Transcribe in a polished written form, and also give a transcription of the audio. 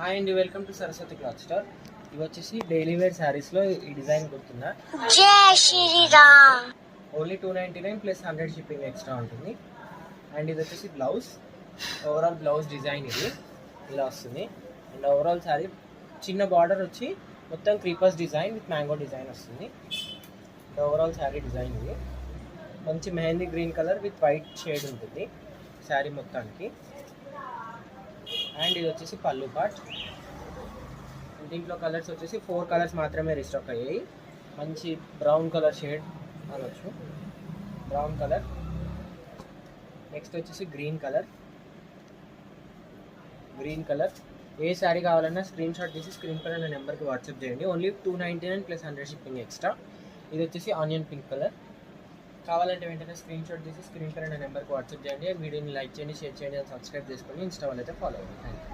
Hi అండి, welcome to Saraswati cloth store. ఇవి వచ్చేసి డైలీ వేర్ శారీస్లో ఈ డిజైన్ గుర్తుందా? జై Shriram. Only 299 plus 100 shipping extra ఉంటుంది. అండ్ ఇది వచ్చేసి బ్లౌజ్, ఓవరాల్ బ్లౌజ్ డిజైన్ ఇది ఇలా వస్తుంది. అండ్ ఓవరాల్ శారీ చిన్న బార్డర్ వచ్చి మొత్తం creepers design with mango design వస్తుంది. అండ్ ఓవరాల్ శారీ డిజైన్ ఇది మంచి mehndi green colour with white shade ఉంటుంది శారీ మొత్తానికి. అండ్ ఇది వచ్చేసి పళ్ళు పార్ట్. దీంట్లో కలర్స్ వచ్చేసి 4 కలర్స్ మాత్రమే రీస్టాక్ అయ్యాయి. మంచి బ్రౌన్ కలర్ షేడ్ అనొచ్చు, బ్రౌన్ కలర్. నెక్స్ట్ వచ్చేసి గ్రీన్ కలర్. ఏ శారీ కావాలన్నా స్క్రీన్ షాట్ తీసి స్క్రీన్ పైన నా నెంబర్కి వాట్సాప్ చేయండి. Only 299 plus 100 shipping extra. ఇది వచ్చేసి ఆనియన్ పింక్ కలర్. కావాలంటే వెంటనే స్క్రీన్ షాట్ తీసి స్క్రీన్ పైన నా నెంబర్కి వాట్సాప్ చేయండి. వీడియోని లైక్ చేయండి, షేర్ చేయండి, సబ్స్క్రైబ్ చేసుకొని ఇన్స్టా వాళ్ళైతే ఫాలో అవ్వండి. Thank you.